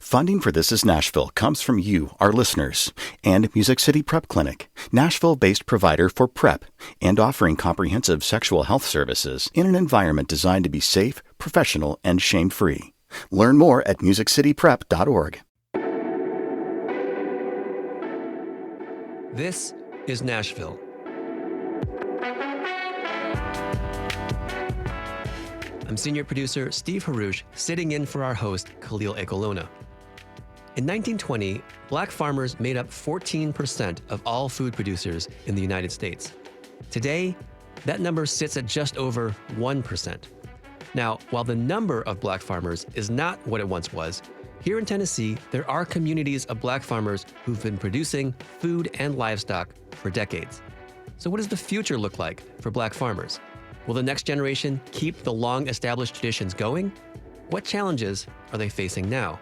Funding for This Is Nashville comes from you, our listeners, and Music City Prep Clinic, Nashville-based provider for PrEP and offering comprehensive sexual health services in an environment designed to be safe, professional, and shame-free. Learn more at musiccityprep.org. This is Nashville. I'm senior producer Steve Harouche, sitting in for our host, Khalil Ekulona. In 1920, black farmers made up 14% of all food producers in the United States. Today, that number sits at just over 1%. Now, while the number of black farmers is not what it once was, here in Tennessee, there are communities of black farmers who've been producing food and livestock for decades. So what does the future look like for black farmers? Will the next generation keep the long-established traditions going? What challenges are they facing now?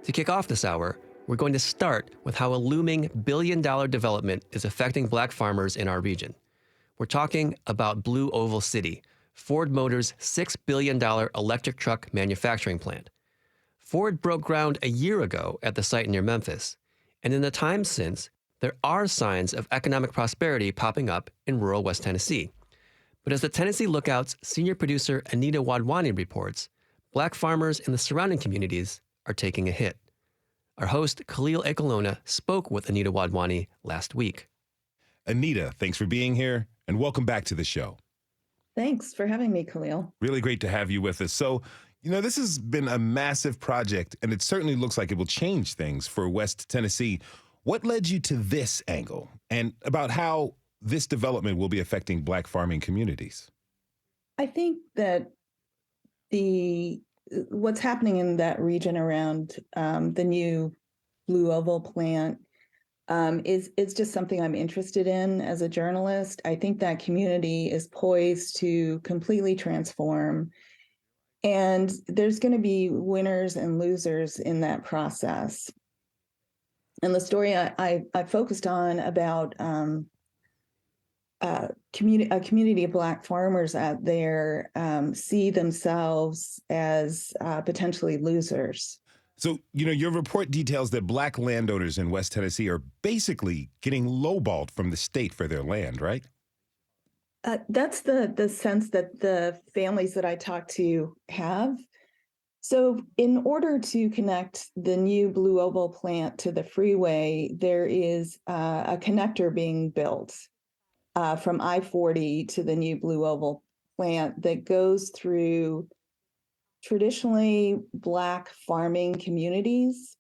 To kick off this hour, we're going to start with how a looming billion-dollar development is affecting black farmers in our region. We're talking about Blue Oval City, Ford Motors' $6 billion electric truck manufacturing plant. Ford broke ground a year ago at the site near Memphis, and in the time since, there are signs of economic prosperity popping up in rural West Tennessee. But as the Tennessee Lookout's senior producer Anita Wadhwani reports, black farmers in the surrounding communities are taking a hit. Our host, Khalil Ekulona, spoke with Anita Wadhwani last week. Anita, thanks for being here, and welcome back to the show. Thanks for having me, Khalil. Really great to have you with us. So, this has been a massive project, and it certainly looks like it will change things for West Tennessee. What led you to this angle, and about how this development will be affecting black farming communities? I think that what's happening in that region around the new Blue Oval plant is just something I'm interested in as a journalist. I think that community is poised to completely transform, and there's going to be winners and losers in that process. And the story I focused on about a community of black farmers out there see themselves as potentially losers. So, your report details that black landowners in West Tennessee are basically getting lowballed from the state for their land, right? That's the sense that the families that I talk to have. So in order to connect the new Blue Oval plant to the freeway, there is a connector being built from I-40 to the new Blue Oval plant that goes through traditionally black farming communities.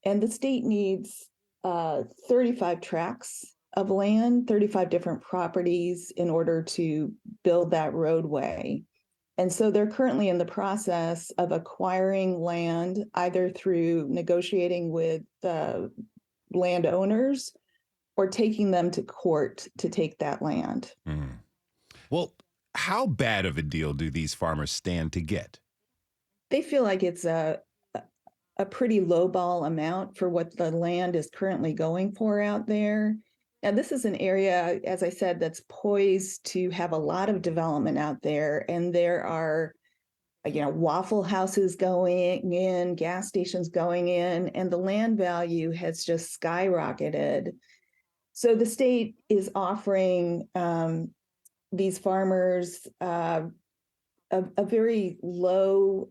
And the state needs 35 tracts of land, 35 different properties in order to build that roadway. And so they're currently in the process of acquiring land, either through negotiating with landowners or taking them to court to take that land. Mm. Well, how bad of a deal do these farmers stand to get? They feel like it's a pretty lowball amount for what the land is currently going for out there. And this is an area, as I said, that's poised to have a lot of development out there. And there are, Waffle Houses going in, gas stations going in, and the land value has just skyrocketed. So the state is offering these farmers a very low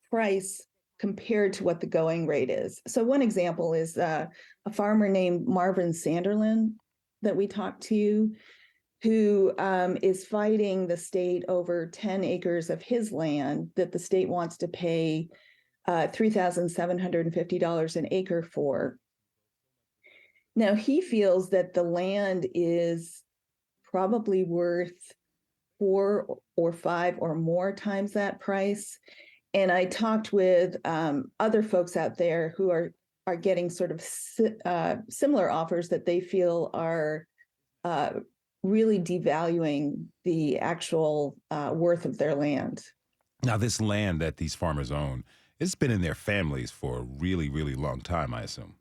price compared to what the going rate is. So one example is a farmer named Marvin Sanderlin that we talked to, who is fighting the state over 10 acres of his land that the state wants to pay $3,750 an acre for. Now, he feels that the land is probably worth 4 or 5 or more times that price. And I talked with other folks out there who are getting sort of similar offers that they feel are really devaluing the actual worth of their land. Now, this land that these farmers own, it's been in their families for a really, really long time, I assume.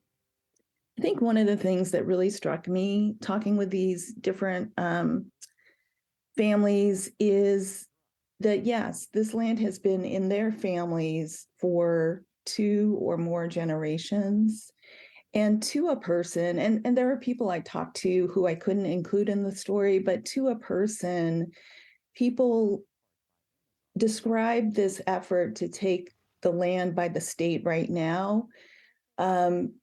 I think one of the things that really struck me talking with these different families is that, yes, this land has been in their families for 2 or more generations. And to a person, and there are people I talked to who I couldn't include in the story, but to a person, people describe this effort to take the land by the state right now um,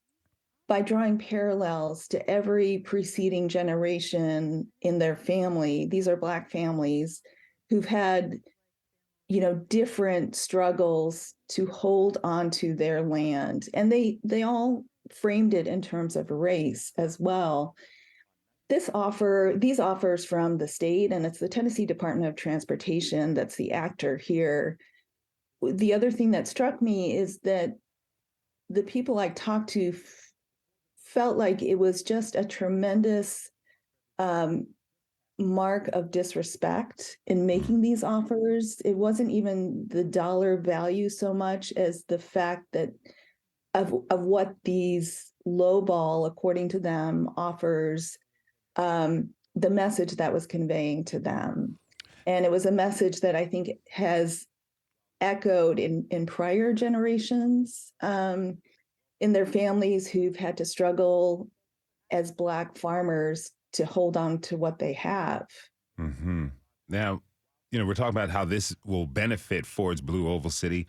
by drawing parallels to every preceding generation in their family. These are Black families who've had, different struggles to hold on to their land, and they all framed it in terms of race as well. These offers from the state, and it's the Tennessee Department of Transportation that's the actor here. The other thing that struck me is that the people I talked to felt like it was just a tremendous mark of disrespect in making these offers. It wasn't even the dollar value so much as the fact that of what these lowball, according to them, offers, the message that was conveying to them. And it was a message that I think has echoed in prior generations in their families who've had to struggle as Black farmers to hold on to what they have. Mm-hmm. Now, we're talking about how this will benefit Ford's Blue Oval City,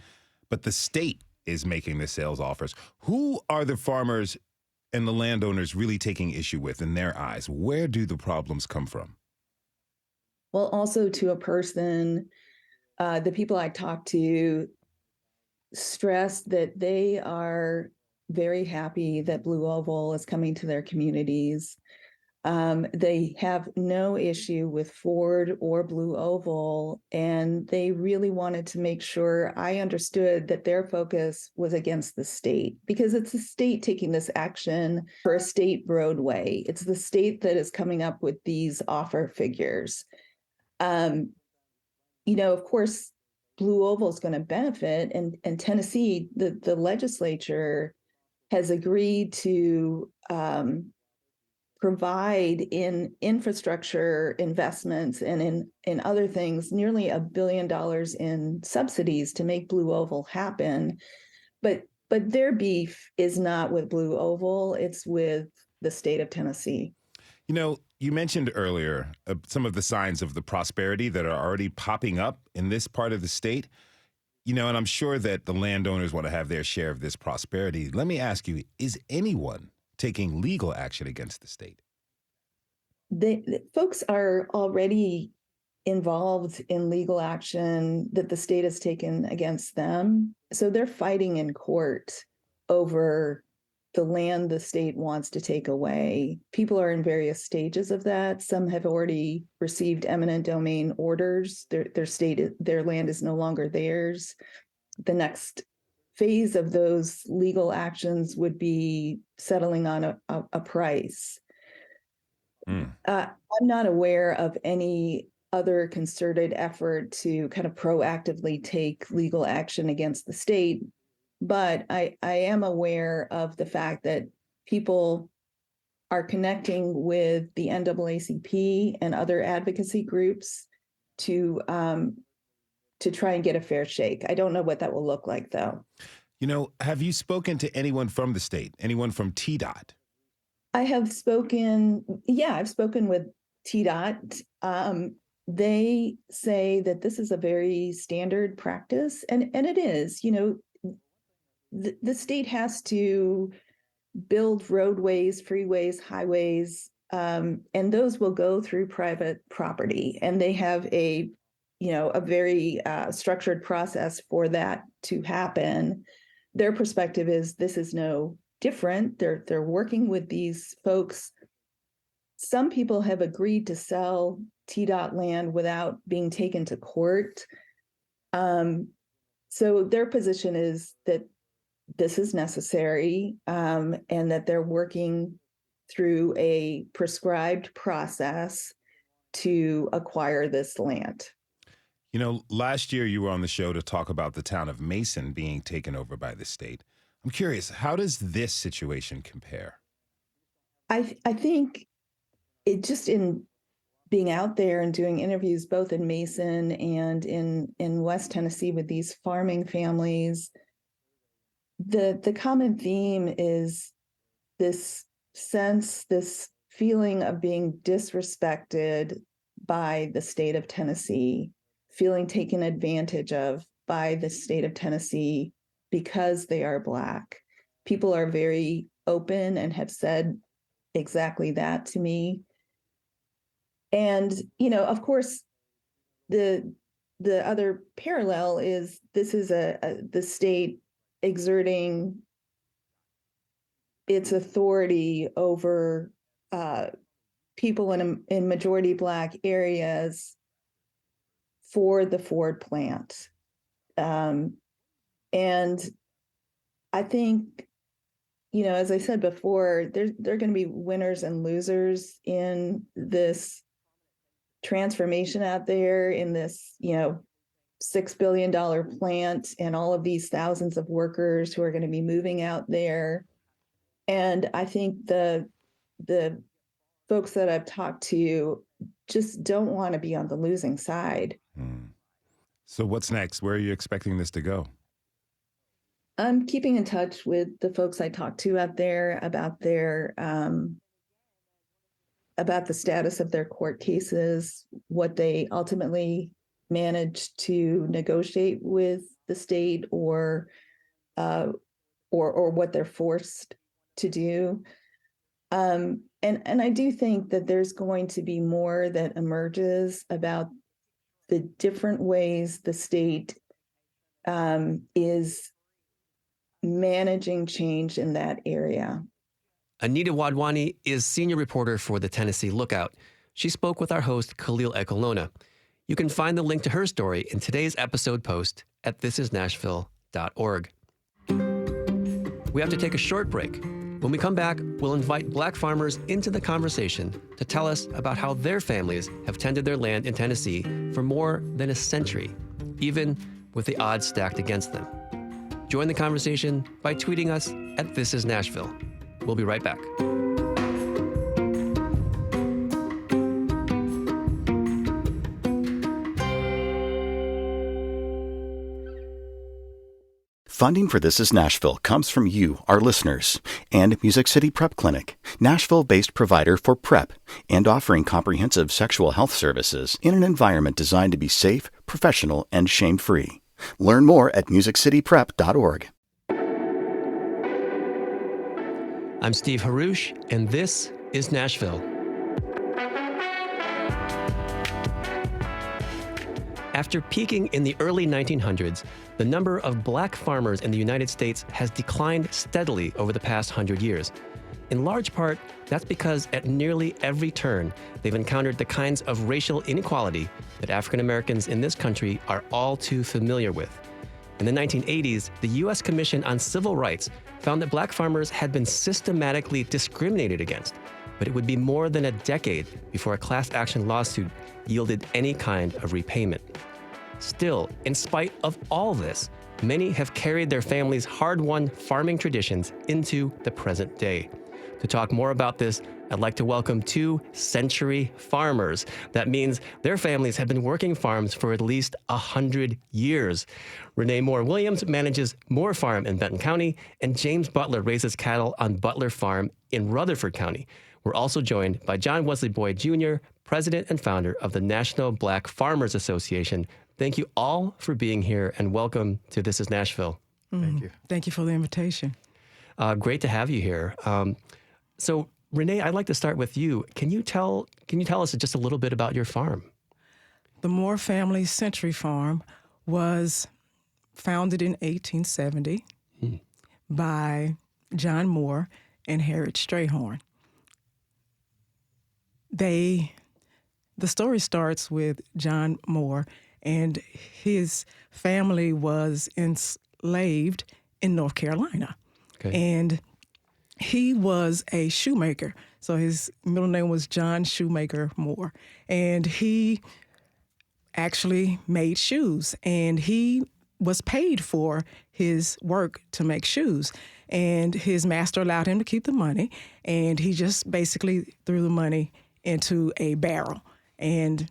but the state is making the sales offers. Who are the farmers and the landowners really taking issue with in their eyes? Where do the problems come from? Well, also to a person, the people I talked to stress that they are very happy that Blue Oval is coming to their communities. They have no issue with Ford or Blue Oval, and they really wanted to make sure I understood that their focus was against the state, because it's the state taking this action for a state roadway. It's the state that is coming up with these offer figures. Of course, Blue Oval is going to benefit, and Tennessee, the legislature has agreed to provide in infrastructure investments and in other things, nearly $1 billion in subsidies to make Blue Oval happen. But their beef is not with Blue Oval, it's with the state of Tennessee. You mentioned earlier some of the signs of the prosperity that are already popping up in this part of the state. And I'm sure that the landowners want to have their share of this prosperity. Let me ask you, is anyone taking legal action against the state? The folks are already involved in legal action that the state has taken against them. So they're fighting in court over the land the state wants to take away. People are in various stages of that. Some have already received eminent domain orders. Their land is no longer theirs. The next phase of those legal actions would be settling on a price. I'm not aware of any other concerted effort to kind of proactively take legal action against the state, but I am aware of the fact that people are connecting with the NAACP and other advocacy groups to try and get a fair shake. I don't know what that will look like, though. Have you spoken to anyone from the state, anyone from TDOT? I've spoken with TDOT. They say that this is a very standard practice, and it is. The state has to build roadways, freeways, highways, and those will go through private property, and they have a very structured process for that to happen. Their perspective is this is no different. They're working with these folks. Some people have agreed to sell TDOT land without being taken to court. So their position is that this is necessary, and that they're working through a prescribed process to acquire this land. Last year you were on the show to talk about the town of Mason being taken over by the state. I'm curious, how does this situation compare? I think it just in being out there and doing interviews both in Mason and in West Tennessee with these farming families, the common theme is this sense, this feeling of being disrespected by the state of Tennessee, feeling taken advantage of by the state of Tennessee because they are Black. People are very open and have said exactly that to me. And, of course, the other parallel is this is the state exerting its authority over people in majority Black areas for the Ford plant. And I think, as I said before, there are going to be winners and losers in this transformation out there, in this, $6 billion plant and all of these thousands of workers who are going to be moving out there. And I think the folks that I've talked to just don't want to be on the losing side. So what's next? Where are you expecting this to go? I'm keeping in touch with the folks I talked to out there about the status of their court cases, what they ultimately managed to negotiate with the state, or what they're forced to do. And I do think that there's going to be more that emerges about the different ways the state is managing change in that area. Anita Wadhwani is senior reporter for the Tennessee Lookout. She spoke with our host, Khalil Ekulona. You can find the link to her story in today's episode post at thisisnashville.org. We have to take a short break. When we come back, we'll invite Black farmers into the conversation to tell us about how their families have tended their land in Tennessee for more than a century, even with the odds stacked against them. Join the conversation by tweeting us at This Is Nashville. We'll be right back. Funding for This Is Nashville comes from you, our listeners, and Music City Prep Clinic, Nashville-based provider for PrEP and offering comprehensive sexual health services in an environment designed to be safe, professional, and shame-free. Learn more at musiccityprep.org. I'm Steve Haruch, and this is Nashville. After peaking in the early 1900s, the number of Black farmers in the United States has declined steadily over the past 100 years. In large part, that's because at nearly every turn, they've encountered the kinds of racial inequality that African Americans in this country are all too familiar with. In the 1980s, the U.S. Commission on Civil Rights found that Black farmers had been systematically discriminated against, but it would be more than a decade before a class action lawsuit yielded any kind of repayment. Still, in spite of all this, many have carried their families' hard-won farming traditions into the present day. To talk more about this, I'd like to welcome two century farmers. That means their families have been working farms for at least 100 years. Renee Moore Williams manages Moore Farm in Benton County, and James Butler raises cattle on Butler Farm in Rutherford County. We're also joined by John Wesley Boyd Jr., president and founder of the National Black Farmers Association. Thank you all for being here, and welcome to This Is Nashville. Thank you. Thank you for the invitation. Great to have you here. So, Renee, I'd like to start with you. Can you tell us just a little bit about your farm? The Moore Family Century Farm was founded in 1870 by John Moore and Harriet Strayhorn. The story starts with John Moore, and his family was enslaved in North Carolina. Okay. And he was a shoemaker. So his middle name was John Shoemaker Moore. And he actually made shoes. And he was paid for his work to make shoes. And his master allowed him to keep the money. And he just basically threw the money into a barrel. And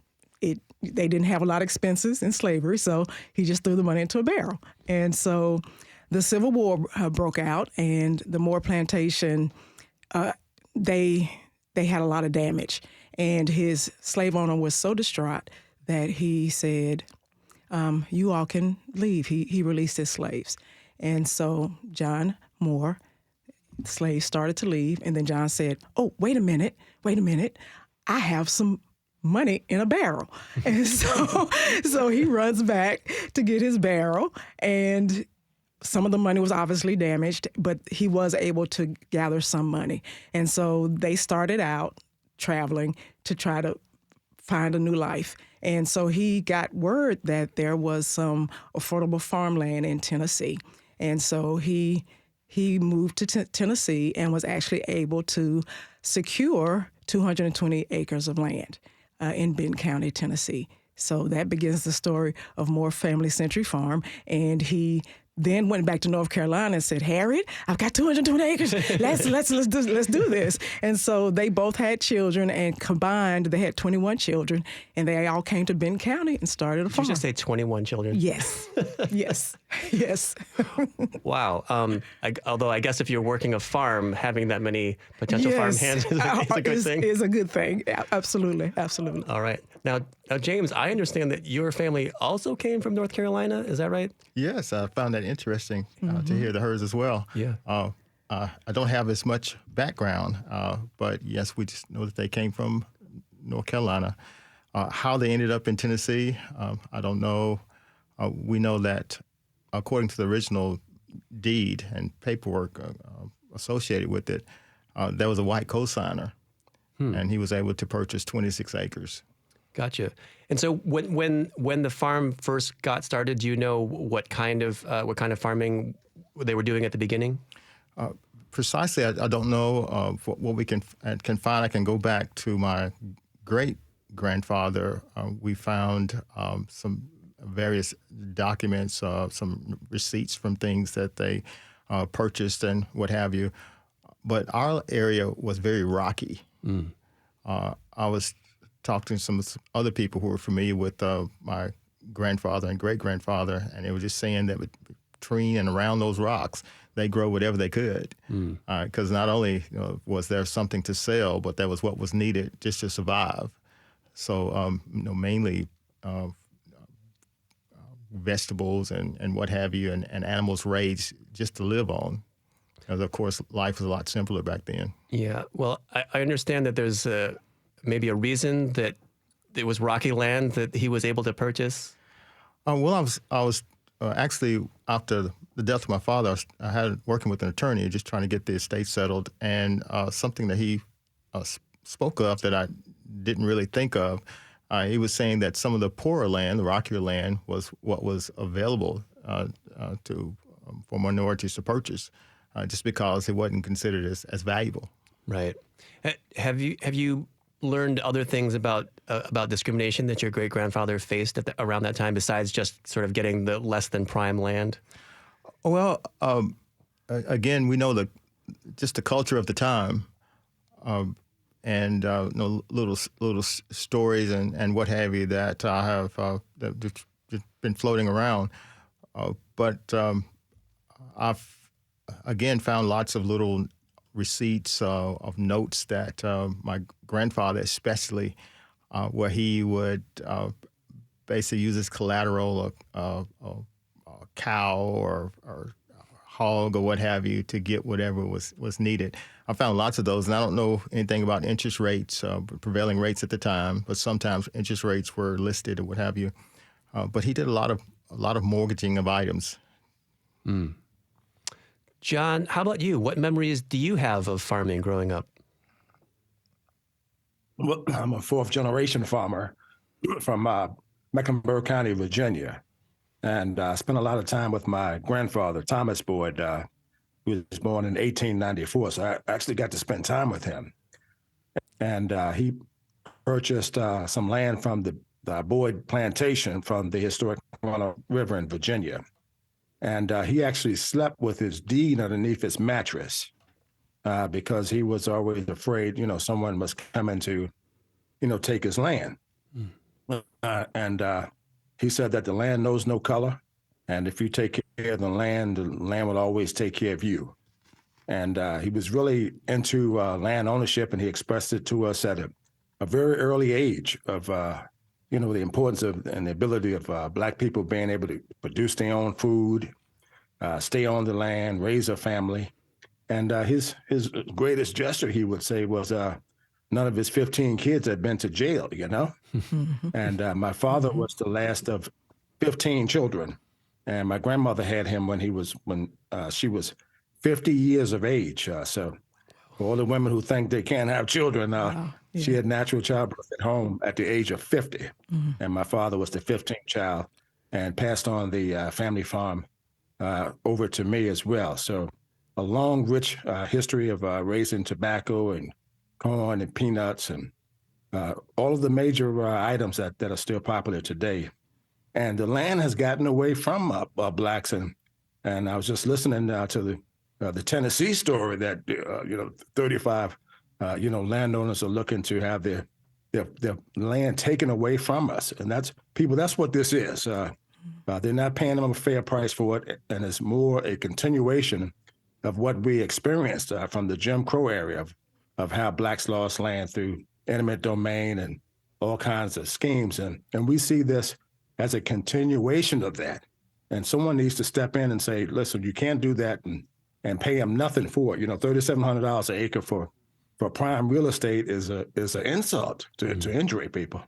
they didn't have a lot of expenses in slavery, so he just threw the money into a barrel. And so the Civil War broke out, and the Moore plantation, they had a lot of damage. And his slave owner was so distraught that he said, you all can leave. He released his slaves. And so John Moore, the slaves started to leave. And then John said, oh, wait a minute. I have some money in a barrel. And so he runs back to get his barrel. And some of the money was obviously damaged, but he was able to gather some money. And so they started out traveling to try to find a new life. And so he got word that there was some affordable farmland in Tennessee. And so he moved to Tennessee and was actually able to secure 220 acres of land in Benton County, Tennessee. So that begins the story of Moore Family Century Farm. And he then went back to North Carolina and said, Harriet, I've got 220 acres. Let's do this. And so they both had children, and combined they had 21 children, and they all came to Benton County and started a farm. Did you just say 21 children? Yes. Yes. Wow. Although I guess if you're working a farm, having that many potential farm hands is a good thing. Is a good thing. Yeah, absolutely. All right. Now, James, I understand that your family also came from North Carolina. Is that right? Yes, I found that interesting to hear hers as well. Yeah. I don't have as much background, but yes, we just know that they came from North Carolina. How they ended up in Tennessee, I don't know. We know that according to the original deed and paperwork associated with it, there was a white cosigner, and he was able to purchase 26 acres. Gotcha. And so when the farm first got started, do you know what kind of farming they were doing at the beginning? Precisely, I don't know. What we can find, I can go back to my great-grandfather. We found some various documents, some receipts from things that they purchased and what have you. But our area was very rocky. I was talking to some other people who were familiar with my grandfather and great-grandfather, and they were just saying that between and around those rocks, they grow whatever they could. Because not only was there something to sell, but that was what was needed just to survive. So, mainly vegetables and what have you, and animals raised just to live on. Because, of course, life was a lot simpler back then. Yeah. Well, I understand that there's maybe a reason that it was rocky land that he was able to purchase. Well, I was actually, after the death of my father, I had working with an attorney, just trying to get the estate settled, and something that he spoke of that I didn't really think of. He was saying that some of the poorer land, the rockier land, was what was available for minorities to purchase, just because it wasn't considered as valuable. Right. Have you learned other things about discrimination that your great-grandfather faced around that time, besides just sort of getting the less than prime land? Well, again, we know just the culture of the time, and little stories and what have you that I have that just been floating around. But I've again found lots of little receipts of notes that my grandfather especially, where he would basically use as collateral a cow or hog or what have you to get whatever was needed. I found lots of those, and I don't know anything about interest rates, prevailing rates at the time, but sometimes interest rates were listed or what have you. But he did a lot of mortgaging of items. John, how about you? What memories do you have of farming growing up? Well, I'm a fourth-generation farmer from Mecklenburg County, Virginia, and I spent a lot of time with my grandfather, Thomas Boyd, who was born in 1894, so I actually got to spend time with him. And he purchased some land from the Boyd Plantation from the historic River in Virginia. And he actually slept with his deed underneath his mattress because he was always afraid, someone must come in to, take his land. And he said that the land knows no color. And if you take care of the land will always take care of you. And he was really into land ownership, and he expressed it to us at a very early age of, the importance of and the ability of Black people being able to produce their own food, stay on the land, raise a family. And his greatest gesture, he would say, was none of his 15 kids had been to jail, And my father was the last of 15 children. And my grandmother had him when she was 50 years of age. So for all the women who think they can't have children, she had natural childbirth at home at the age of 50. And my father was the 15th child and passed on the family farm over to me as well. So a long, rich history of raising tobacco and corn and peanuts and all of the major items that are still popular today. And the land has gotten away from Blacks. And I was just listening to the Tennessee story that 35 landowners are looking to have their land taken away from us, and that's what this is. They're not paying them a fair price for it, and it's more a continuation of what we experienced from the Jim Crow era of how Blacks lost land through eminent domain and all kinds of schemes, and we see this as a continuation of that. And someone needs to step in and say, listen, you can't do that and pay them nothing for it. $3,700 an acre for prime real estate is an insult to injury people.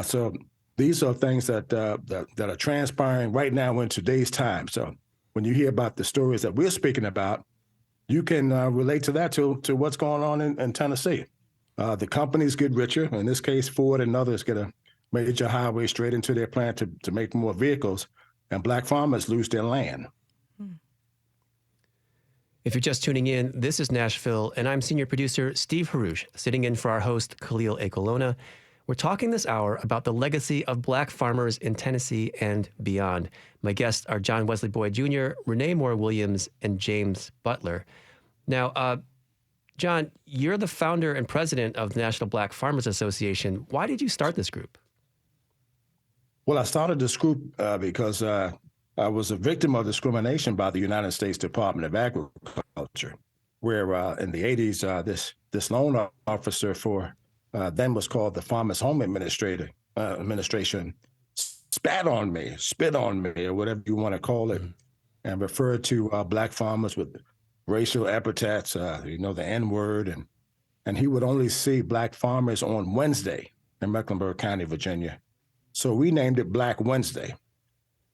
So these are things that are transpiring right now in today's time. So when you hear about the stories that we're speaking about, you can relate to that to what's going on in Tennessee. The companies get richer. In this case, Ford and others get a major highway straight into their plant to make more vehicles, and Black farmers lose their land. If you're just tuning in, this is Nashville, and I'm senior producer Steve Harouche, sitting in for our host, Khalil Ekulona. We're talking this hour about the legacy of Black farmers in Tennessee and beyond. My guests are John Wesley Boyd Jr., Renee Moore Williams, and James Butler. Now, John, you're the founder and president of the National Black Farmers Association. Why did you start this group? Well, I started this group because I was a victim of discrimination by the United States Department of Agriculture, where in the 80s, this loan officer for then was called the Farmers Home Administration spit on me, or whatever you want to call it, and referred to Black farmers with racial epithets, the N-word, and he would only see Black farmers on Wednesday in Mecklenburg County, Virginia. So we named it Black Wednesday.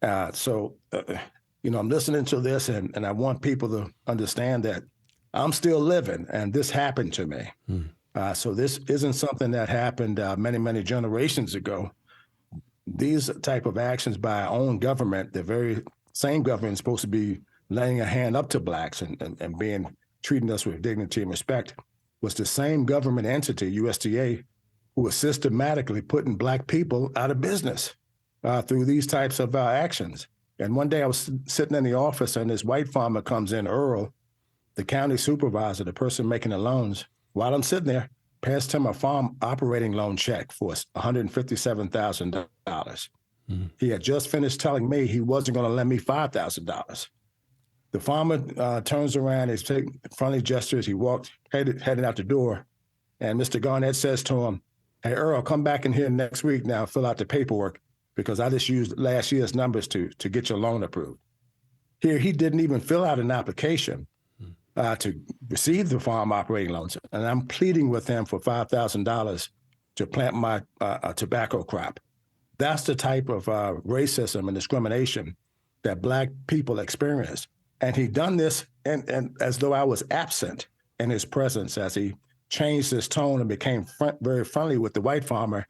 I'm listening to this, and I want people to understand that I'm still living, and this happened to me. So this isn't something that happened many, many generations ago. These type of actions by our own government, the very same government is supposed to be laying a hand up to Blacks and treating us with dignity and respect, was the same government entity, USDA, who was systematically putting Black people out of business through these types of actions. And one day I was sitting in the office, and this white farmer comes in, Earl, the county supervisor, the person making the loans. While I'm sitting there, passed him a farm operating loan check for $157,000. He had just finished telling me he wasn't going to lend me $5,000. The farmer turns around, he's taking friendly gestures. He headed out the door, and Mr. Garnett says to him, "Hey, Earl, come back in here next week now, fill out the paperwork, because I just used last year's numbers to get your loan approved." Here, he didn't even fill out an application to receive the farm operating loans. And I'm pleading with him for $5,000 to plant my tobacco crop. That's the type of racism and discrimination that Black people experience. And he done this and as though I was absent in his presence, as he changed his tone and became very friendly with the white farmer.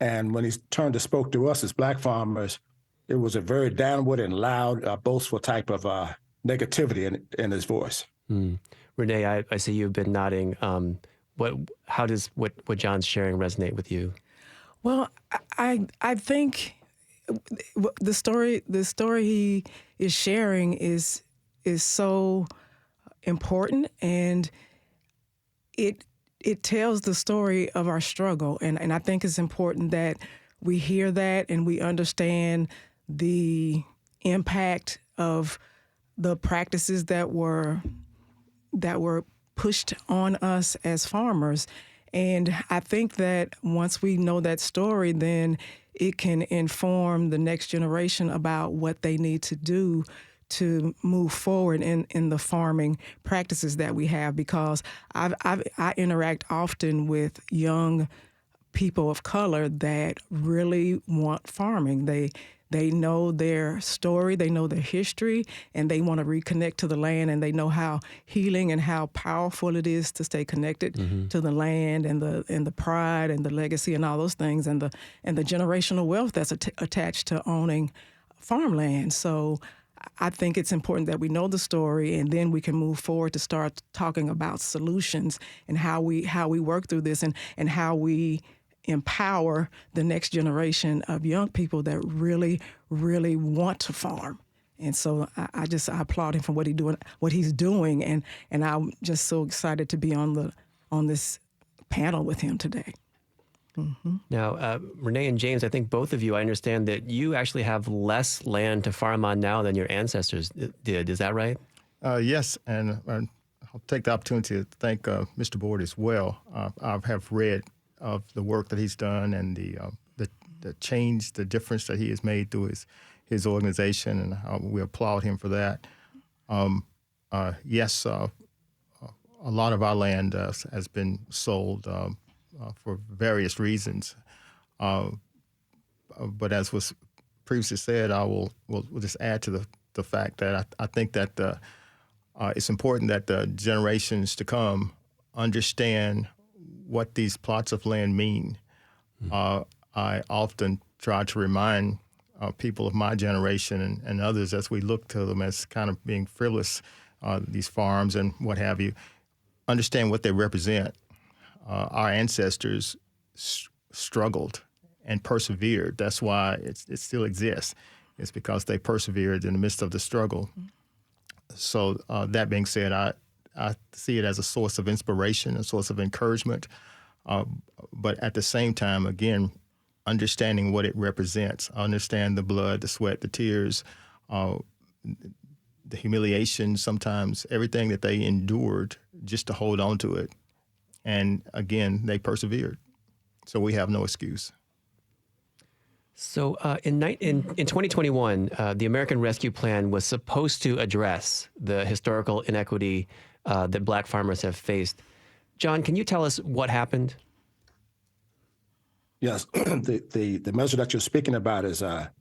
And when he turned to spoke to us as Black farmers, it was a very downward and loud, boastful type of negativity in his voice. Renee, I see you've been nodding. How does what John's sharing resonate with you? Well, I think the story he is sharing is so important, and it tells the story of our struggle, and I think it's important that we hear that and we understand the impact of the practices that were pushed on us as farmers. And I think that once we know that story, then it can inform the next generation about what they need to do to move forward in the farming practices that we have. Because I interact often with young people of color that really want farming. They know their story, they know their history, and they want to reconnect to the land, and they know how healing and how powerful it is to stay connected to the land and the pride and the legacy and all those things, and the generational wealth that's attached to owning farmland. So I think it's important that we know the story, and then we can move forward to start talking about solutions and how we work through this, and how we empower the next generation of young people that really, really want to farm. And so I applaud him for what he's doing, and I'm just so excited to be on this panel with him today. Mm-hmm. Now, Renee and James, I think both of you, I understand that you actually have less land to farm on now than your ancestors did. Is that right? Yes, and I'll take the opportunity to thank Mr. Board as well. I have read of the work that he's done and the change, the difference that he has made through his organization, and we applaud him for that. Yes, a lot of our land has been sold for various reasons. But as was previously said, we'll just add to the fact that I think that it's important that the generations to come understand what these plots of land mean. I often try to remind people of my generation and others as we look to them as kind of being frivolous, these farms and what have you, understand what they represent. Our ancestors struggled and persevered. That's why it still exists. It's because they persevered in the midst of the struggle. So that being said, I see it as a source of inspiration, a source of encouragement, but at the same time, again, understanding what it represents. I understand the blood, the sweat, the tears, the humiliation, sometimes everything that they endured just to hold on to it. And again, they persevered. So we have no excuse. So in 2021, the American Rescue Plan was supposed to address the historical inequity that Black farmers have faced. John, can you tell us what happened? Yes, the measure that you're speaking about is a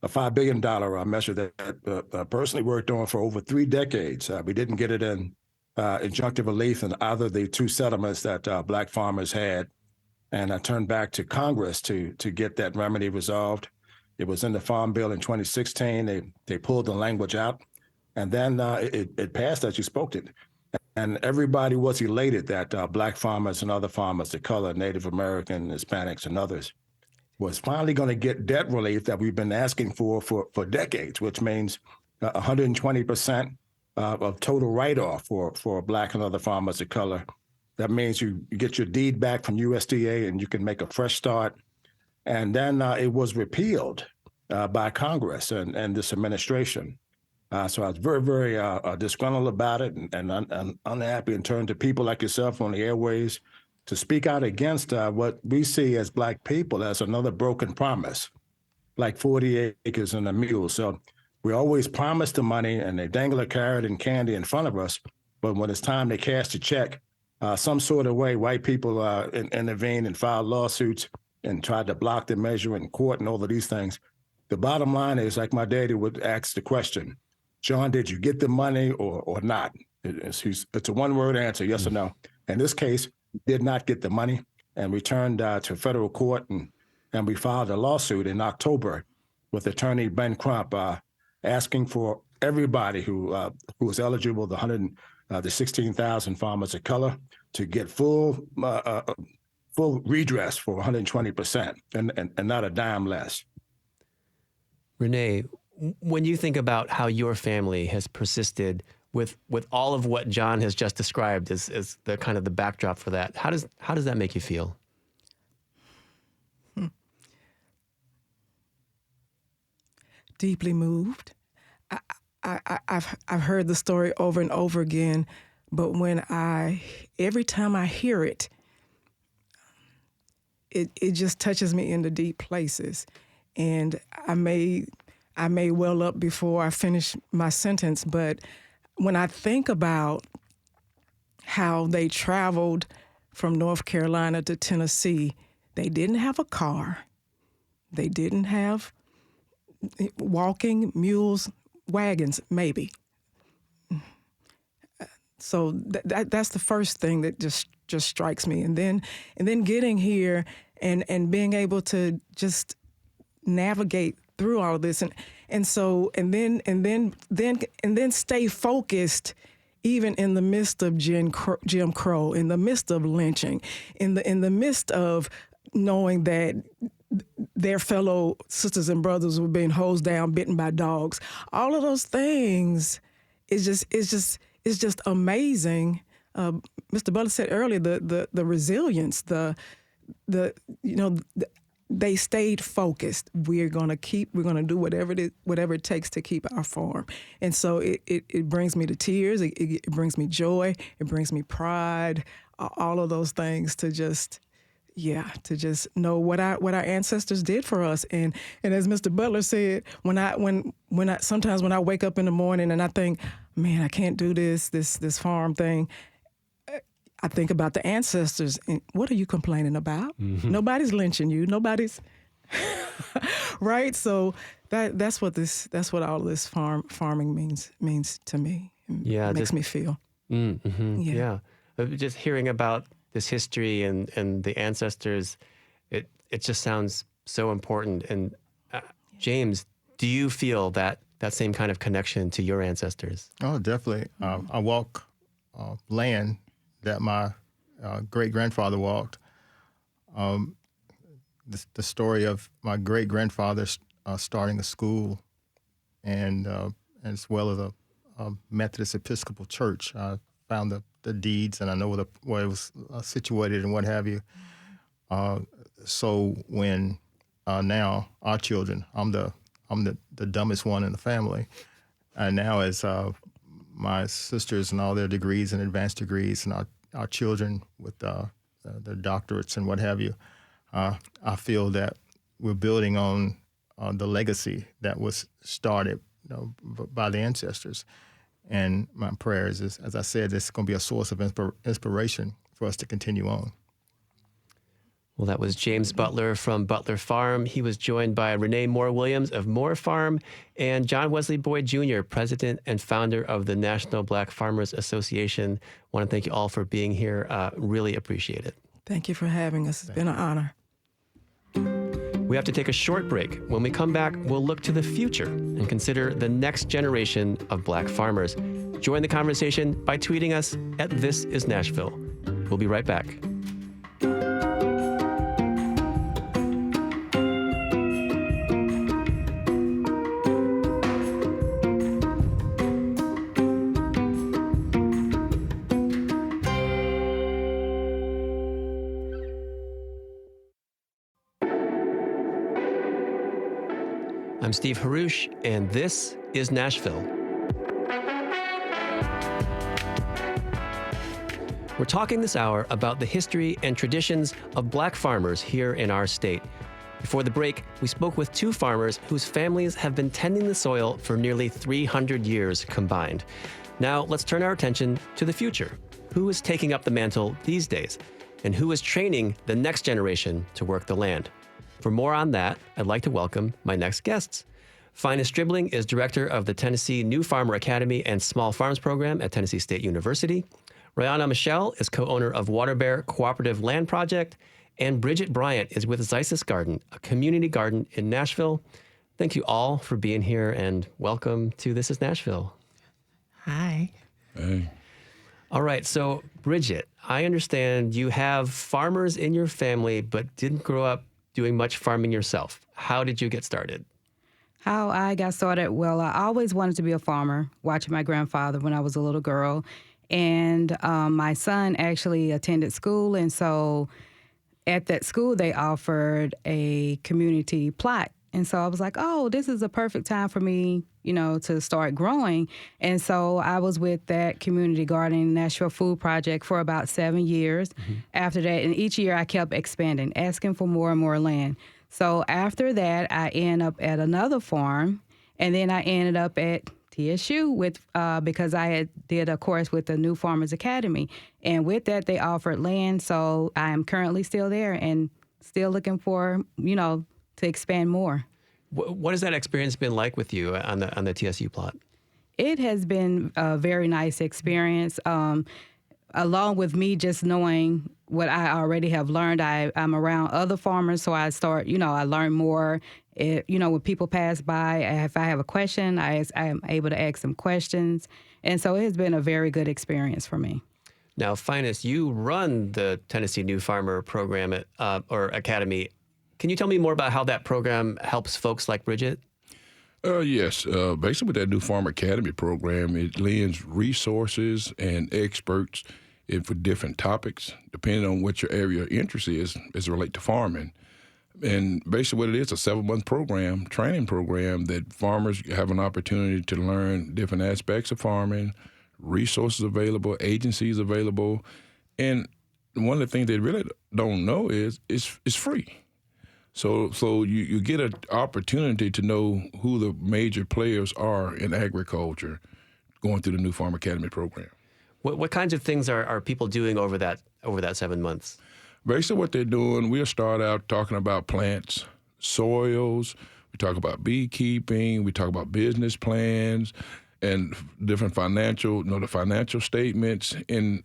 $5 billion measure that I personally worked on for over 3 decades. We didn't get it in injunctive relief in either the 2 settlements that Black farmers had, and I turned back to Congress to get that remedy resolved. It was in the Farm Bill in 2016. They pulled the language out, and then it passed as you spoke it. And everybody was elated that Black farmers and other farmers, the color, Native American, Hispanics, and others, was finally going to get debt relief that we've been asking for decades, which means 120% of total write-off for Black and other farmers of color. That means you get your deed back from USDA and you can make a fresh start. And then it was repealed by Congress and this administration. So I was very, very disgruntled about it and unhappy and turned to people like yourself on the airways to speak out against what we see as Black people as another broken promise, like 40 acres and a mule. So we always promise the money and they dangle a carrot and candy in front of us. But when it's time to cash a check, some sort of way, white people intervene and file lawsuits and tried to block the measure in court and all of these things. The bottom line is, like my daddy would ask the question, John, did you get the money or not? It's a one-word answer, yes or no. In this case, did not get the money, and we turned to federal court, and we filed a lawsuit in October with attorney Ben Crump, asking for everybody who was eligible, the 16,000 farmers of color, to get full redress for 120% and not a dime less. Renee, when you think about how your family has persisted with all of what John has just described as the kind of the backdrop for that, how does that make you feel? deeply moved. I've heard the story over and over again, but every time I hear it, it just touches me in the deep places, and I may well up before I finish my sentence, but when I think about how they traveled from North Carolina to Tennessee, they didn't have a car. They didn't have walking, mules, wagons, maybe. So that's the first thing that just strikes me. And then getting here and being able to just navigate through all of this and then stay focused even in the midst of Jim Crow, in the midst of lynching, in the midst of knowing that their fellow sisters and brothers were being hosed down, bitten by dogs. All of those things is just amazing. Mr. Butler said earlier the resilience, they stayed focused. We're gonna do whatever it takes to keep our farm. And so it brings me to tears. It brings me joy. It brings me pride. All of those things to just know what our ancestors did for us. And as Mr. Butler said, sometimes when I wake up in the morning and I think, man, I can't do this farm thing, I think about the ancestors and what are you complaining about? Mm-hmm. Nobody's lynching you. Nobody's right. So that's what all of this farming means to me. Yeah, makes me feel. Mm-hmm, yeah. Just hearing about this history and the ancestors, it just sounds so important. And James, do you feel that same kind of connection to your ancestors? Oh, definitely. I walk land that my great-grandfather walked. The story of my great-grandfather starting a school and as well as a Methodist Episcopal church. I found the deeds, and I know where it was situated and what have you. So when now our children, I'm the dumbest one in the family, and now as my sisters and all their degrees and advanced degrees, and our children with their doctorates and what have you, I feel that we're building on the legacy that was started by the ancestors. And my prayers is, as I said, this is going to be a source of inspiration for us to continue on. Well, that was James Butler from Butler Farm. He was joined by Renee Moore Williams of Moore Farm and John Wesley Boyd Jr., president and founder of the National Black Farmers Association. I want to thank you all for being here. Really appreciate it. Thank you for having us. It's been an honor. We have to take a short break. When we come back, we'll look to the future and consider the next generation of Black farmers. Join the conversation by tweeting us at This Is Nashville. We'll be right back. I'm Steve Haruch, and this is Nashville. We're talking this hour about the history and traditions of Black farmers here in our state. Before the break, we spoke with two farmers whose families have been tending the soil for nearly 300 years combined. Now, let's turn our attention to the future. Who is taking up the mantle these days? And who is training the next generation to work the land? For more on that, I'd like to welcome my next guests. Finis Stribling is director of the Tennessee New Farmer Academy and Small Farms Program at Tennessee State University. Rihanna Michelle is co-owner of Water Bear Cooperative Land Project. And Bridget Bryant is with Zysis Garden, a community garden in Nashville. Thank you all for being here, and welcome to This Is Nashville. Hi. Hey. All right, so Bridget, I understand you have farmers in your family, but didn't grow up doing much farming yourself. How did you get started? How I got started? Well, I always wanted to be a farmer, watching my grandfather when I was a little girl. And my son actually attended school, and so at that school they offered a community plot. And so I was like, oh, this is a perfect time for me, to start growing. And so I was with that community garden Nashville Food Project for about 7 years. After that, and each year I kept expanding, asking for more and more land. So after that, I ended up at another farm, and then I ended up at TSU because I did a course with the New Farmers Academy. And with that, they offered land. So I am currently still there and still looking for, to expand more. What has that experience been like with you on the TSU plot? It has been a very nice experience. Along with me just knowing what I already have learned, I'm around other farmers, so I start, I learn more. When people pass by, if I have a question, I am able to ask them questions. And so it has been a very good experience for me. Now, Finus, you run the Tennessee New Farmer program or Academy. Can you tell me more about how that program helps folks like Bridget? Yes. Basically, with that New Farmer Academy program, it lends resources and experts for different topics, depending on what your area of interest is as it relates to farming. And basically what it is, a 7-month program, training program that farmers have an opportunity to learn different aspects of farming, resources available, agencies available. And one of the things they really don't know is it's free. So you get an opportunity to know who the major players are in agriculture going through the New Farm Academy program. What kinds of things are people doing over that 7 months? Basically what they're doing, we'll start out talking about plants, soils, we talk about beekeeping, we talk about business plans and different the financial statements. And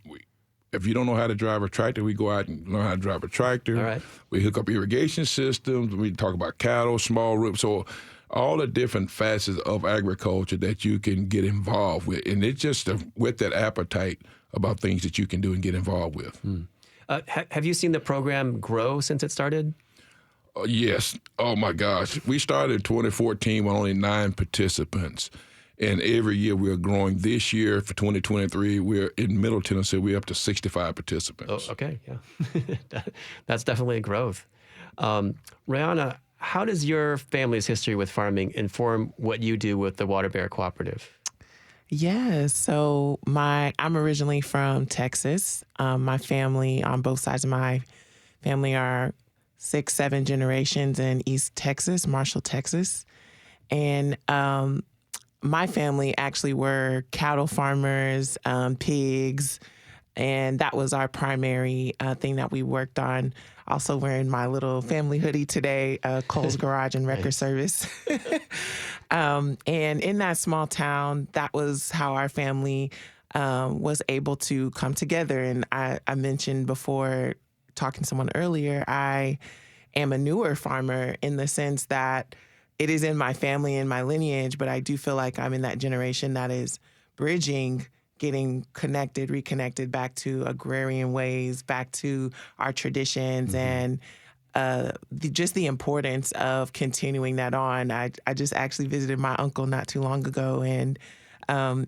if you don't know how to drive a tractor, we go out and learn how to drive a tractor. All right. We hook up irrigation systems. We talk about cattle, small roops. So all the different facets of agriculture that you can get involved with. And it's just with that appetite about things that you can do and get involved with. Have you seen the program grow since it started? Yes. Oh, my gosh. We started in 2014 with only 9 participants. And every year we're growing. This year for 2023, we're in Middle Tennessee, we're up to 65 participants. Oh, okay, yeah. That's definitely a growth. Rihanna, how does your family's history with farming inform what you do with the Water Bear Cooperative? Yes. So I'm originally from Texas. My family on both sides of my family are 6, 7 generations in East Texas, Marshall, Texas. And my family actually were cattle farmers, pigs, and that was our primary thing that we worked on. Also wearing my little family hoodie today, Kohl's Garage and Wrecker Service. And in that small town, that was how our family was able to come together. And I mentioned before, talking to someone earlier, I am a newer farmer in the sense that it is in my family and my lineage, but I do feel like I'm in that generation that is bridging, getting connected, reconnected back to agrarian ways, back to our traditions, and just the importance of continuing that on. I just actually visited my uncle not too long ago, and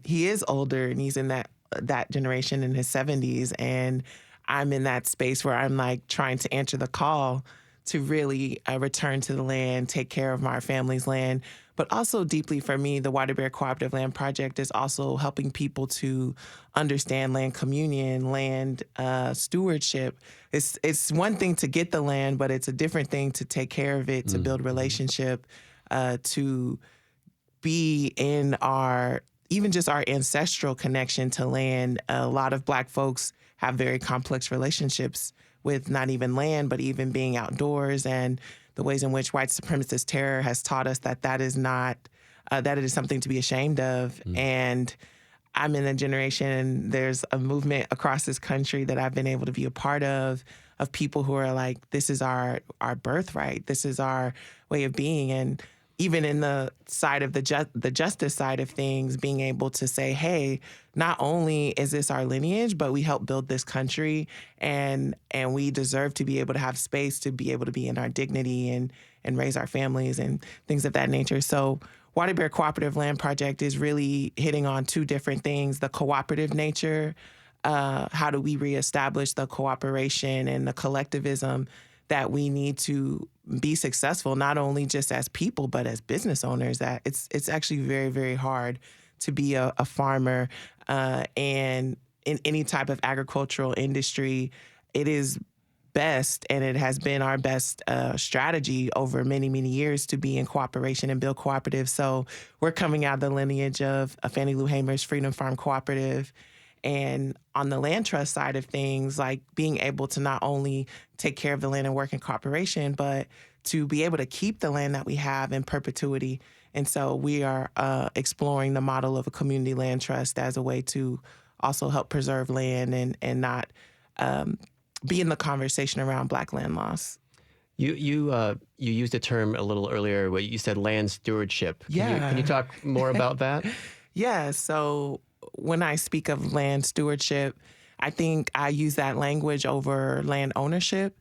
he is older, and he's in that generation in his 70s, and I'm in that space where I'm like trying to answer the call to really return to the land, take care of our family's land. But also deeply for me, the Water Bear Cooperative Land Project is also helping people to understand land communion, land stewardship. It's one thing to get the land, but it's a different thing to take care of it, to build relationship, to be in even just our ancestral connection to land. A lot of Black folks have very complex relationships with not even land, but even being outdoors, and the ways in which white supremacist terror has taught us that is not, that it is something to be ashamed of. And I'm in a generation, there's a movement across this country that I've been able to be a part of people who are like, this is our birthright, this is our way of being. And even in the side of the justice side of things, being able to say, hey, not only is this our lineage, but we helped build this country, and we deserve to be able to have space to be able to be in our dignity and raise our families and things of that nature. So Water Bear Cooperative Land Project is really hitting on 2 different things: the cooperative nature, how do we reestablish the cooperation and the collectivism that we need to be successful, not only just as people, but as business owners. That it's actually very, very hard to be a farmer, and in any type of agricultural industry. It is best, and it has been our best strategy over many, many years to be in cooperation and build cooperatives. So we're coming out of the lineage of Fannie Lou Hamer's Freedom Farm Cooperative. And on the land trust side of things, like being able to not only take care of the land and work in cooperation, but to be able to keep the land that we have in perpetuity. And so we are exploring the model of a community land trust as a way to also help preserve land and not be in the conversation around Black land loss. You used a term a little earlier where you said land stewardship. Can you talk more about that? Yeah. So when I speak of land stewardship, I think I use that language over land ownership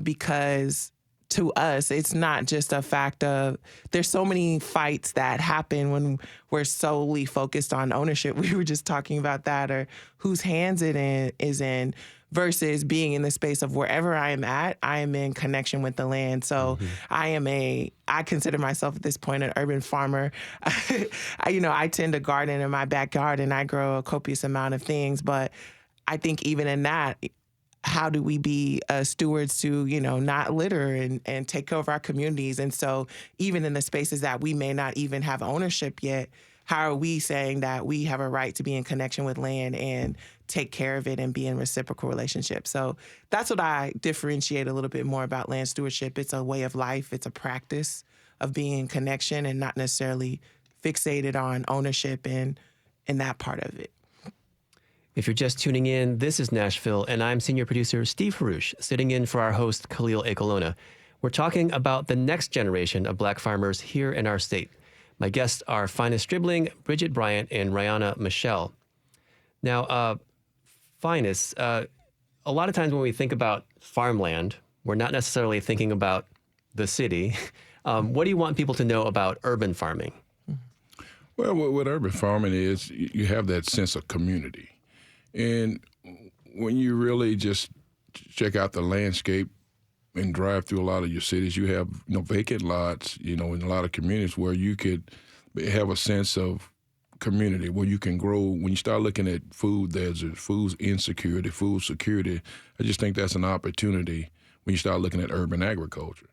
because to us, it's not just a fact of there's so many fights that happen when we're solely focused on ownership. We were just talking about that, or whose hands it is in, versus being in the space of wherever I am at, I am in connection with the land. So I consider myself at this point an urban farmer. I tend to garden in my backyard and I grow a copious amount of things. But I think even in that, how do we be stewards to, not litter and take care of our communities? And so even in the spaces that we may not even have ownership yet, how are we saying that we have a right to be in connection with land and take care of it and be in reciprocal relationships? So that's what I differentiate a little bit more about land stewardship. It's a way of life. It's a practice of being in connection and not necessarily fixated on ownership and that part of it. If you're just tuning in, this is Nashville, and I'm senior producer Steve Harouche, sitting in for our host, Khalil Ekulona. We're talking about the next generation of Black farmers here in our state. My guests are Finus Stribling, Bridget Bryant, and Rihanna Michelle. Now, Finus, a lot of times when we think about farmland, we're not necessarily thinking about the city. What do you want people to know about urban farming? Well, what urban farming is, you have that sense of community. And when you really just check out the landscape and drive through a lot of your cities, you have vacant lots, in a lot of communities where you could have a sense of community, where you can grow. When you start looking at food, there's food insecurity, food security. I just think that's an opportunity when you start looking at urban agriculture.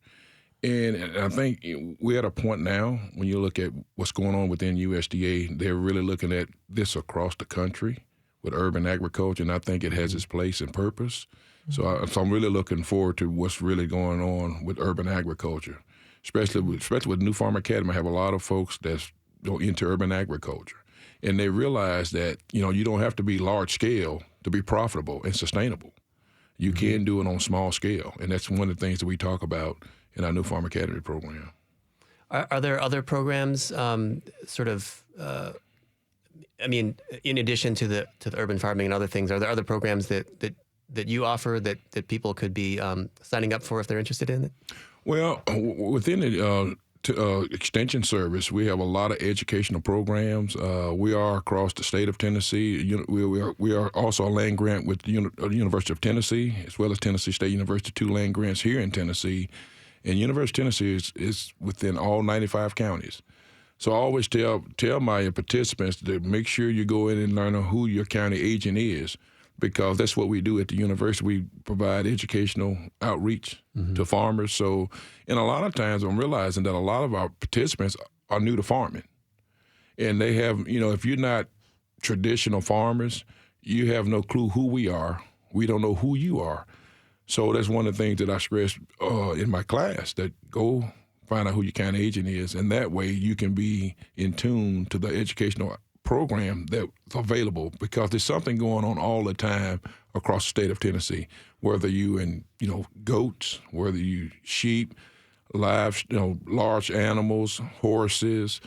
And I think we're at a point now, when you look at what's going on within USDA, they're really looking at this across the country with urban agriculture, and I think it has its place and purpose. So I'm really looking forward to what's really going on with urban agriculture, especially with New Farm Academy. I have a lot of folks that's into urban agriculture, and they realize that you don't have to be large scale to be profitable and sustainable. You can do it on small scale, and that's one of the things that we talk about in our New Farm Academy program. Are there other programs, in addition to the urban farming and other things? Are there other programs that you offer that people could be signing up for if they're interested in it? Well, within the Extension Service, we have a lot of educational programs. We are across the state of Tennessee. We are also a land grant with the University of Tennessee, as well as Tennessee State University, 2 land grants here in Tennessee. And University of Tennessee is within all 95 counties. So I always tell my participants to make sure you go in and learn who your county agent is, because that's what we do at the university. We provide educational outreach to farmers. So, and a lot of times I'm realizing that a lot of our participants are new to farming. And they have, if you're not traditional farmers, you have no clue who we are. We don't know who you are. So that's one of the things that I stress in my class, that go find out who your county agent is, and that way you can be in tune to the educational program that's available, because there's something going on all the time across the state of Tennessee, whether you in goats, whether you sheep, large animals, horses,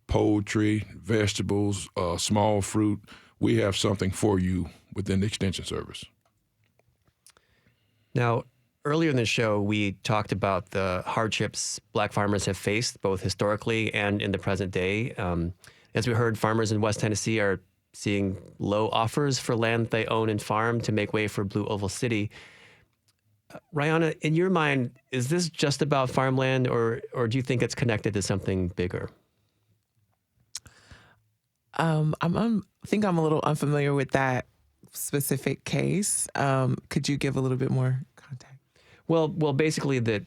poultry, vegetables, small fruit. We have something for you within the Extension Service. Now, earlier in the show, we talked about the hardships Black farmers have faced, both historically and in the present day. As we heard, farmers in West Tennessee are seeing low offers for land they own and farm to make way for Blue Oval City. Rihanna, in your mind, is this just about farmland, or do you think it's connected to something bigger? I think I'm a little unfamiliar with that specific case. Could you give a little bit more context? Well, basically that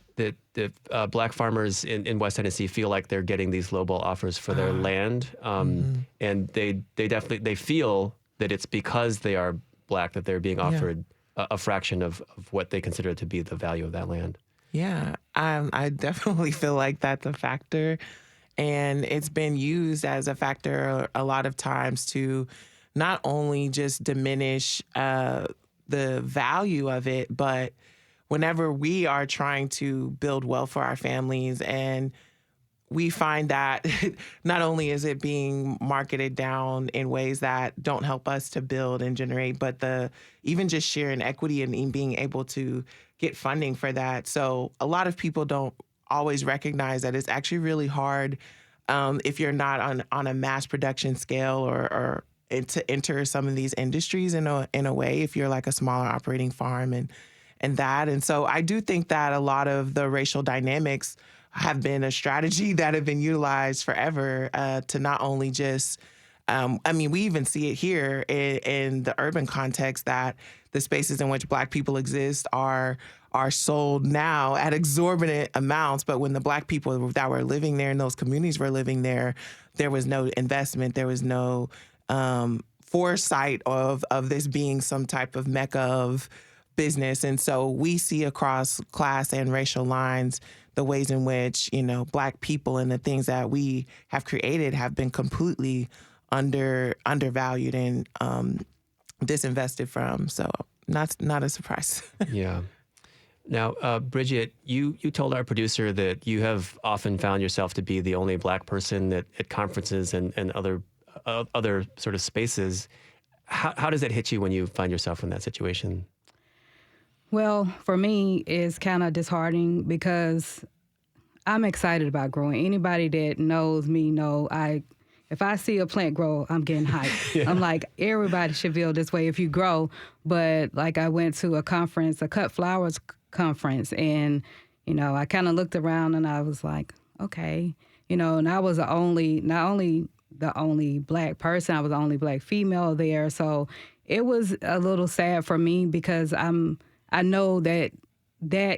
black farmers in West Tennessee feel like they're getting these lowball offers for their land, and they feel that it's because they are black that they're being offered a fraction of what they consider to be the value of that land. Yeah, I definitely feel like that's a factor. And it's been used as a factor a lot of times to not only just diminish the value of it, but whenever we are trying to build wealth for our families, and we find that not only is it being marketed down in ways that don't help us to build and generate, but even just sheer inequity and being able to get funding for that. So a lot of people don't always recognize that it's actually really hard if you're not on a mass production scale or to enter some of these industries in a way, if you're like a smaller operating farm and that. And so I do think that a lot of the racial dynamics have been a strategy that have been utilized forever to not only just, we even see it here in the urban context that the spaces in which Black people exist are sold now at exorbitant amounts. But when the Black people that were living there in those communities were living there, there was no investment. There was no foresight of this being some type of mecca of business. And so we see across class and racial lines the ways in which, Black people and the things that we have created have been completely undervalued and disinvested from. So not a surprise. Yeah. Now, Bridget, you told our producer that you have often found yourself to be the only Black person at conferences and other sort of spaces. How does that hit you when you find yourself in that situation? Well, for me, it's kind of disheartening because I'm excited about growing. Anybody that knows me know if I see a plant grow, I'm getting hyped. Yeah. I'm like, everybody should feel this way if you grow. But like I went to a conference, a Cut Flowers conference, and, I kind of looked around and I was like, okay. And I was not only the only Black person, I was the only Black female there. So it was a little sad for me because I know that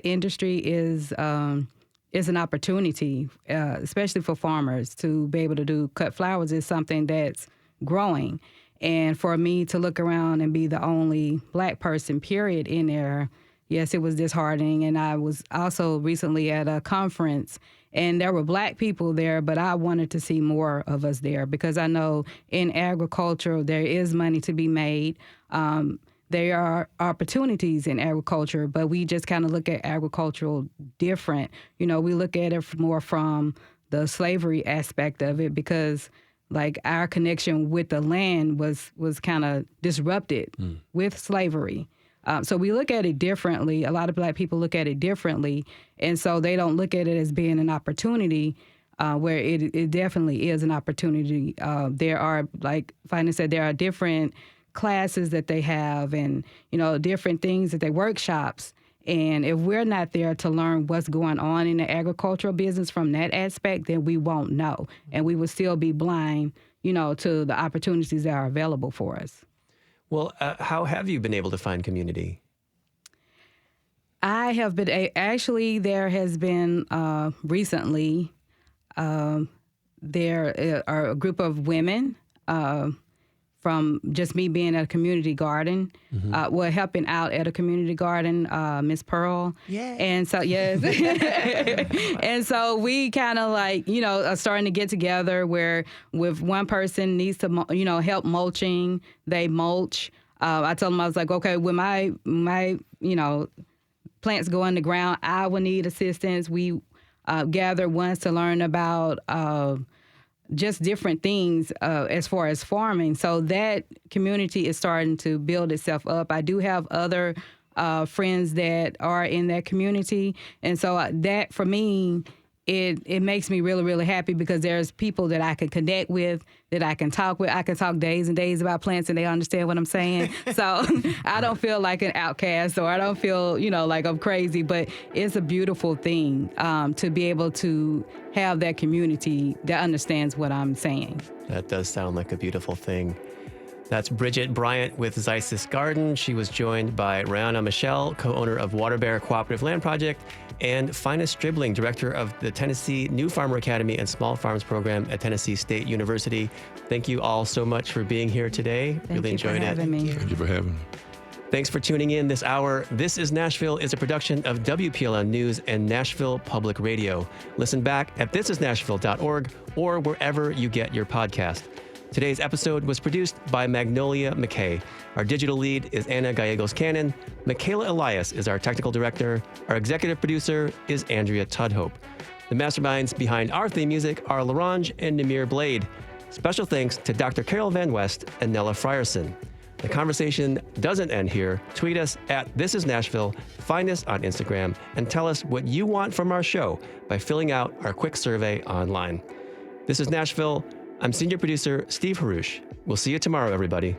industry is an opportunity, especially for farmers to be able to do cut flowers is something that's growing. And for me to look around and be the only Black person, period, in there, yes, it was disheartening. And I was also recently at a conference and there were Black people there, but I wanted to see more of us there because I know in agriculture there is money to be made. There are opportunities in agriculture, but we just kind of look at agricultural different. We look at it more from the slavery aspect of it because, like, our connection with the land was kind of disrupted with slavery. So we look at it differently. A lot of Black people look at it differently, and so they don't look at it as being an opportunity where it definitely is an opportunity. There are, like Fina said, there are different classes that they have and, different things that they workshops. And if we're not there to learn what's going on in the agricultural business from that aspect, then we won't know. And we will still be blind, to the opportunities that are available for us. Well, how have you been able to find community? I have been, actually, there has been recently, there are a group of women from just me being at a community garden, helping out at a community garden, Miss Pearl. Yeah. And so, yes. And so we kind of are starting to get together where with one person needs to, help mulching, they mulch. I told them, I was like, okay, when my plants go in the ground, I will need assistance. We gathered once to learn about just different things as far as farming. So that community is starting to build itself up. I do have other friends that are in that community. And so that, for me, it makes me really, really happy because there's people that I can connect with, that I can talk with. I can talk days and days about plants and they understand what I'm saying. So I don't feel like an outcast or I don't feel, like I'm crazy, but it's a beautiful thing to be able to have that community that understands what I'm saying. That does sound like a beautiful thing. That's Bridget Bryant with Zysis Garden. She was joined by Rihanna Michelle, co-owner of Water Bear Cooperative Land Project, and Finus Stribling, director of the Tennessee New Farmer Academy and Small Farms Program at Tennessee State University. Thank you all so much for being here today. Really enjoyed it. Thank you for having me. Thanks for tuning in this hour. This is Nashville is a production of WPLN News and Nashville Public Radio. Listen back at thisisnashville.org or wherever you get your podcast. Today's episode was produced by Magnolia McKay. Our digital lead is Anna Gallegos-Cannon. Michaela Elias is our technical director. Our executive producer is Andrea Tudhope. The masterminds behind our theme music are LaRange and Namir Blade. Special thanks to Dr. Carol Van West and Nella Frierson. The conversation doesn't end here. Tweet us at This Is Nashville, find us on Instagram, and tell us what you want from our show by filling out our quick survey online. This is Nashville. I'm senior producer Steve Haruch. We'll see you tomorrow, everybody.